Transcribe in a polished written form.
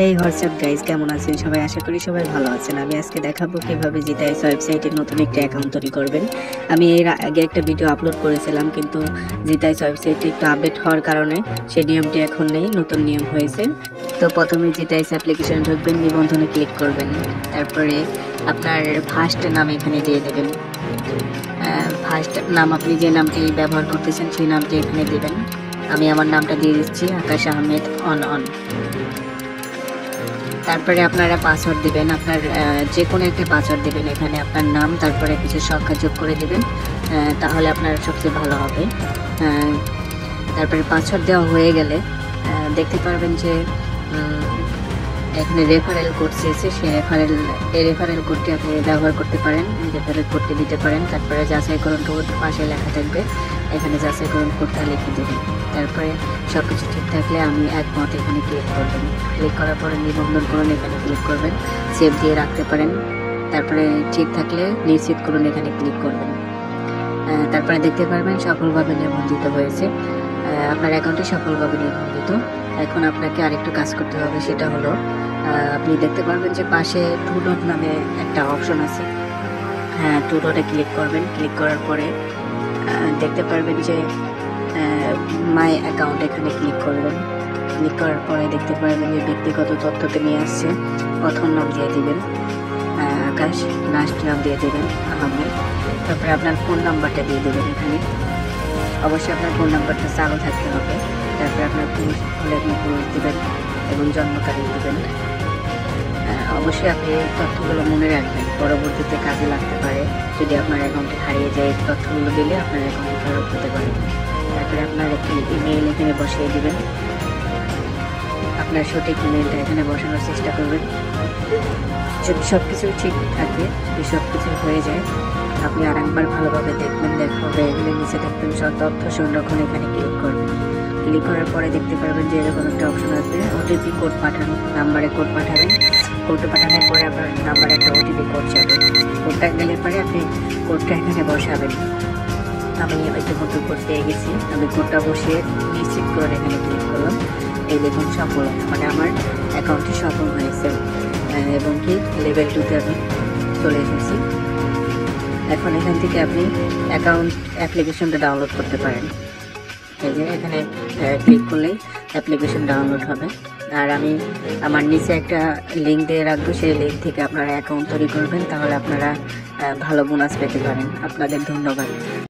এই WhatsApp guys, কেমন আছেন সবাই? আশা করি সবাই ভালো আছেন। আমি আজকে দেখাবো কিভাবে জিতাইস ওয়েবসাইটে নতুন একটা অ্যাকাউন্ট তৈরি করবেন। আমি এর আগে একটা ভিডিও আপলোড করেছিলাম, কিন্তু জিতাইস ওয়েবসাইটে একটু আপডেট হওয়ার কারণে সেই নিয়মটি এখন নেই, নতুন নিয়ম হয়েছে। তো প্রথমে জিতাইস অ্যাপ্লিকেশনে ঢুকবেন, নিবন্ধনে ক্লিক করবেন, তারপরে আপনার ফার্স্ট নাম এখানে দিয়ে দেবেন। ফার্স্ট নাম আপনি যে নামটি ব্যবহার করতেছেন সেই নামটি এখানে দেবেন। আমি আমার নামটা দিয়ে দিচ্ছি, আকাশ আহমেদ অন। তারপরে আপনারা পাসওয়ার্ড দিবেন, আপনার যে কোনো একটা পাসওয়ার্ড দিবেন। এখানে আপনার নাম, তারপরে কিছু সংখ্যা যোগ করে দিবেন, তাহলে আপনার সবচেয়ে ভালো হবে। তারপরে পাসওয়ার্ড দেওয়া হয়ে গেলে দেখতে পারবেন যে এখানে রেফারেল কোড চেয়েছে। সেই রেফারেল কোডটি আপনি ব্যবহার করতে পারেন, রেফারেল কোডটি দিতে পারেন। তারপরে যাচাইকরণ কোড পাশে লেখা থাকবে, এখানে যাচাইকরণ কোডটা লিখে দেবেন। তারপরে সব কিছু ঠিক থাকলে আমি একমত এখানে ক্লিক করবেন। ক্লিক করার পরে নিবন্ধন করুন, এখানে ক্লিক করবেন, সেভ দিয়ে রাখতে পারেন। তারপরে ঠিক থাকলে নিশ্চিত করুন, এখানে ক্লিক করবেন। তারপরে দেখতে পারবেন সফলভাবে নিবন্ধিত হয়েছে, আপনার অ্যাকাউন্টটি সফলভাবে নিবন্ধিত। এখন আপনাকে আরেকটু কাজ করতে হবে, সেটা হলো আপনি দেখতে পারবেন যে পাশে টু ডট নামে একটা অপশন আছে। হ্যাঁ, টু ডটে ক্লিক করবেন। ক্লিক করার পরে দেখতে পারবেন যে মাই অ্যাকাউন্ট, এখানে ক্লিক করবেন। ক্লিক করার পরে দেখতে পারবেন যে ব্যক্তিগত তথ্যতে নিয়ে আসছে। প্রথম নাম দিয়ে দিবেন আকাশ, লাস্ট নাম দিয়ে দেবেন আহমেদ। তারপরে আপনার ফোন নাম্বারটা দিয়ে দেবেন এখানে। অবশ্যই আপনার ফোন নাম্বারটা চালু থাকতে হবে। তারপরে আপনার পুরুষ হলে আপনি পুরুষ দেবেন এবং জন্ম তারিখ দেবেন। অবশ্যই আপনি এই তথ্যগুলো মনে রাখবেন, পরবর্তীতে কাজে লাগতে পারে। যদি আপনার অ্যাকাউন্টে হারিয়ে যায়, এই তথ্যগুলো দিলে আপনার অ্যাকাউন্টে ফেরত হতে পারে। তারপরে আপনার একটি ইমেইল এখানে বসিয়ে দিবেন। আপনার সঠিক ইমেইলটা এখানে বসানোর চেষ্টা করবেন। যদি সব কিছু ঠিক থাকে, যদি সব কিছু হয়ে যায়, আপনি আরেকবার ভালোভাবে দেখবেন। এগুলো নিচে দেখবেন সব তথ্য সংরক্ষণ, এখানে ক্লিক করবেন। ক্লিক করার পরে দেখতে পারবেন যে এরকম একটা অপশন আসবে, ওটিপি কোড পাঠানো। নাম্বারে কোড পাঠাবেন। কোডটা পাঠানোর পরে আপনার নাম্বারে একটা ওটিপি কোড যাবে। কোডটা গেলে পরে আপনি কোডটা এখানে বসাবেন। আমি ইতিমধ্যে কোড পেয়ে গেছি, আমি কোডটা বসিয়ে নিশ্চিত করে এখানে ক্লিক করলাম। এই দেখুন সফল, মানে আমার অ্যাকাউন্টটি সফল হয়েছে এবং কি লেভেল 2-তে আমি চলে এসেছি। এখন এখান থেকে আপনি অ্যাকাউন্ট অ্যাপ্লিকেশনটা ডাউনলোড করতে পারেন। এই যে এখানে ক্লিক করলেই অ্যাপ্লিকেশন ডাউনলোড হবে। আর আমি আমার নিচে একটা লিঙ্ক দিয়ে রাখবো, সেই লিঙ্ক থেকে আপনারা অ্যাকাউন্ট তৈরি করবেন, তাহলে আপনারা ভালো বোনাস পেতে পারেন। আপনাদের ধন্যবাদ।